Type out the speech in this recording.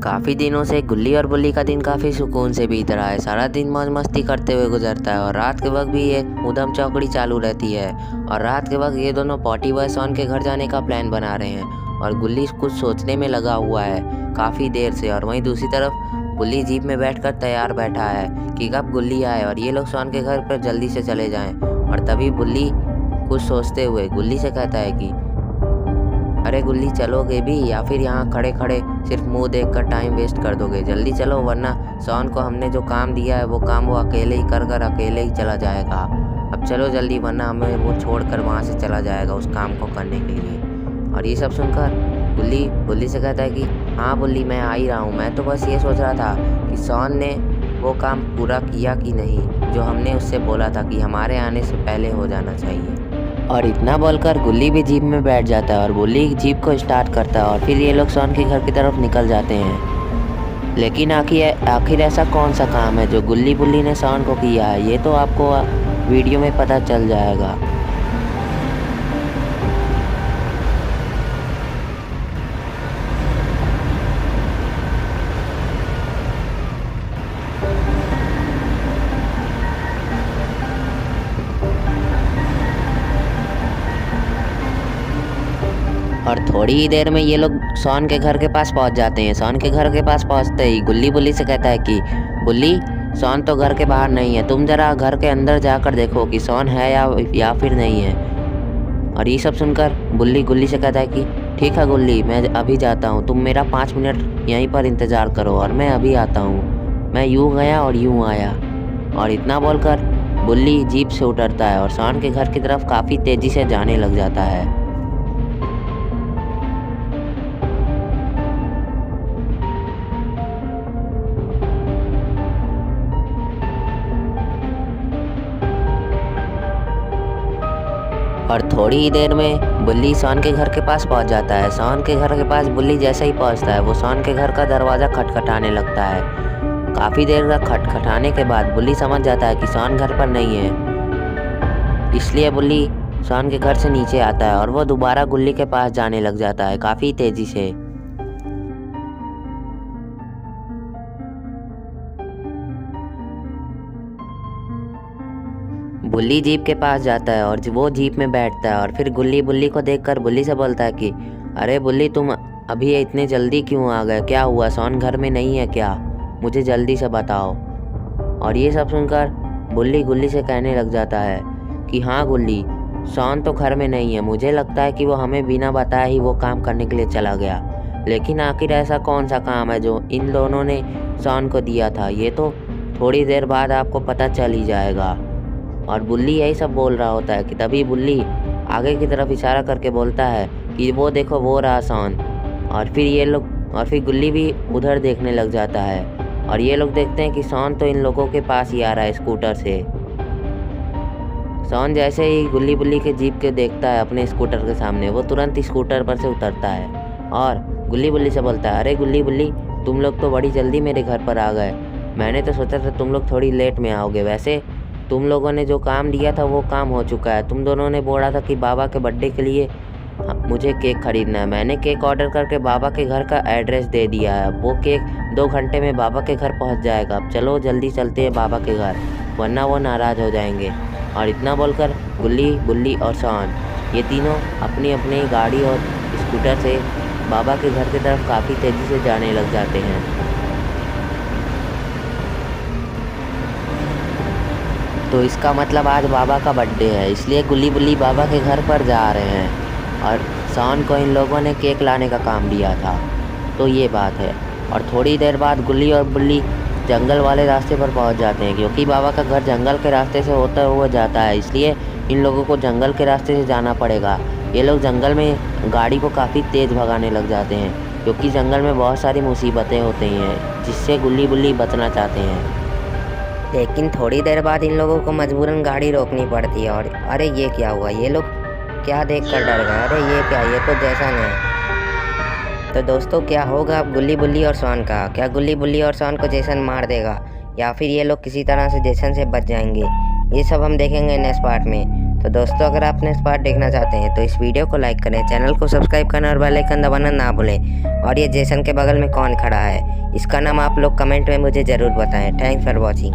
काफ़ी दिनों से गुल्ली और बुल्ली का दिन काफ़ी सुकून से बीत रहा है। सारा दिन मौज मस्ती करते हुए गुजरता है और रात के वक्त भी ये ऊधम चौकड़ी चालू रहती है। और रात के वक्त ये दोनों पॉटी बॉय सॉन के घर जाने का प्लान बना रहे हैं और गुल्ली कुछ सोचने में लगा हुआ है काफ़ी देर से। और वहीं दूसरी तरफ बुल्ली जीप में बैठकर तैयार बैठा है कि कब गुल्ली आए और ये लोग सॉन के घर पर जल्दी से चले जाएं। और तभी बुल्ली कुछ सोचते हुए गुल्ली से कहता है कि अरे गुल्ली, चलोगे भी या फिर यहाँ खड़े खड़े सिर्फ मुंह देखकर टाइम वेस्ट कर दोगे? जल्दी चलो, वरना सॉन को हमने जो काम दिया है वो काम वो अकेले ही कर अकेले ही चला जाएगा। अब चलो जल्दी, वरना हमें वो छोड़कर वहाँ से चला जाएगा उस काम को करने के लिए। और ये सब सुनकर गुल्ली बुल्ली से कहता है कि हाँ बुल्ली, मैं आ ही रहा हूँ। मैं तो बस ये सोच रहा था कि सॉन ने वो काम पूरा किया कि नहीं जो हमने उससे बोला था कि हमारे आने से पहले हो जाना चाहिए। और इतना बोलकर गुल्ली भी जीप में बैठ जाता है और बुल्ली जीप को स्टार्ट करता है और फिर ये लोग सॉन के घर की तरफ निकल जाते हैं। लेकिन आखिर ऐसा कौन सा काम है जो गुल्ली बुल्ली ने सॉन को किया है, ये तो आपको वीडियो में पता चल जाएगा। और थोड़ी ही देर में ये लोग सॉन के घर के पास पहुंच जाते हैं। सॉन के घर के पास पहुंचते ही गुल्ली बुल्ली से कहता है कि बुल्ली, सॉन तो घर के बाहर नहीं है, तुम ज़रा घर के अंदर जाकर देखो कि सॉन है या फिर नहीं है। और ये सब सुनकर बुल्ली गुल्ली से कहता है कि ठीक है गुल्ली, मैं अभी जाता हूँ, तुम मेरा 5 मिनट यहीं पर इंतज़ार करो और मैं अभी आता हूँ। मैं यूँ गया और यूँ आया। और इतना बोलकर बुल्ली जीप से उतरता है और सॉन के घर की तरफ काफ़ी तेज़ी से जाने लग जाता है। और थोड़ी ही देर में बुल्ली सॉन के घर के पास पहुंच जाता है। सॉन के घर के पास बुल्ली जैसे ही पहुंचता है वो सॉन के घर का दरवाज़ा खटखटाने लगता है। काफ़ी देर तक खटखटाने के बाद बुल्ली समझ जाता है कि सॉन घर पर नहीं है, इसलिए बुल्ली सॉन के घर से नीचे आता है और वो दोबारा गुल्ली के पास जाने लग जाता है काफ़ी तेज़ी से। बुल्ली जीप के पास जाता है और वो जीप में बैठता है और फिर गुल्ली बुल्ली को देखकर बुल्ली से बोलता है कि अरे बुल्ली, तुम अभी इतने जल्दी क्यों आ गए? क्या हुआ, सॉन घर में नहीं है क्या? मुझे जल्दी से बताओ। और ये सब सुनकर बुल्ली गुल्ली से कहने लग जाता है कि हाँ गुल्ली, सॉन तो घर में नहीं है, मुझे लगता है कि वो हमें बिना बताए ही वो काम करने के लिए चला गया। लेकिन आखिर ऐसा कौन सा काम है जो इन दोनों ने सॉन को दिया था, ये तो थोड़ी देर बाद आपको पता चल ही जाएगा। और बुल्ली यही सब बोल रहा होता है कि तभी बुल्ली आगे की तरफ इशारा करके बोलता है कि वो देखो, वो रहा सॉन। और फिर गुल्ली भी उधर देखने लग जाता है और ये लोग देखते हैं कि सॉन तो इन लोगों के पास ही आ रहा है स्कूटर से। सॉन जैसे ही गुल्ली बुल्ली के जीप के देखता है अपने स्कूटर के सामने, वो तुरंत स्कूटर पर से उतरता है और गुल्ली बुल्ली से बोलता है अरे गुल्ली बुल्ली, तुम लोग तो बड़ी जल्दी मेरे घर पर आ गए। मैंने तो सोचा था तुम लोग थोड़ी लेट में आओगे। वैसे तुम लोगों ने जो काम दिया था वो काम हो चुका है। तुम दोनों ने बोला था कि बाबा के बर्थडे के लिए मुझे केक खरीदना है। मैंने केक ऑर्डर करके बाबा के घर का एड्रेस दे दिया है। वो केक 2 घंटे में बाबा के घर पहुंच जाएगा। अब चलो जल्दी चलते हैं बाबा के घर, वरना वो नाराज़ हो जाएंगे। और इतना बोलकर गुल्ली बुल्ली और सॉन ये तीनों अपनी अपनी गाड़ी और स्कूटर से बाबा के घर की तरफ काफ़ी तेज़ी से जाने लग जाते हैं। तो इसका मतलब आज बाबा का बर्थडे है, इसलिए गुल्ली बुल्ली बाबा के घर पर जा रहे हैं और सॉन को इन लोगों ने केक लाने का काम दिया था। तो ये बात है। और थोड़ी देर बाद गुल्ली और बुल्ली जंगल वाले रास्ते पर पहुंच जाते हैं, क्योंकि बाबा का घर जंगल के रास्ते से होता हुआ जाता है, इसलिए इन लोगों को जंगल के रास्ते से जाना पड़ेगा। ये लोग जंगल में गाड़ी को काफ़ी तेज़ भगाने लग जाते हैं, क्योंकि जंगल में बहुत सारी मुसीबतें होती हैं जिससे गुल्ली बुल्ली बचना चाहते हैं। लेकिन थोड़ी देर बाद इन लोगों को मजबूरन गाड़ी रोकनी पड़ती है। और अरे ये क्या हुआ, ये लोग क्या देखकर डर गए? अरे ये क्या, ये तो जैसन है। तो दोस्तों, क्या होगा अब गुल्ली बुल्ली और सॉन का? क्या गुल्ली बुल्ली और सॉन को जैसन मार देगा या फिर ये लोग किसी तरह से जैसन से बच जाएंगे? ये सब हम देखेंगे नेक्स्ट पार्ट में। तो दोस्तों अगर आप नेक्स्ट पार्ट देखना चाहते हैं तो इस वीडियो को लाइक करें, चैनल को सब्सक्राइब करना और बेल आइकन दबाना ना भूलें। और ये जेसन के बगल में कौन खड़ा है इसका नाम आप लोग कमेंट में मुझे ज़रूर बताएं। Thanks for watching.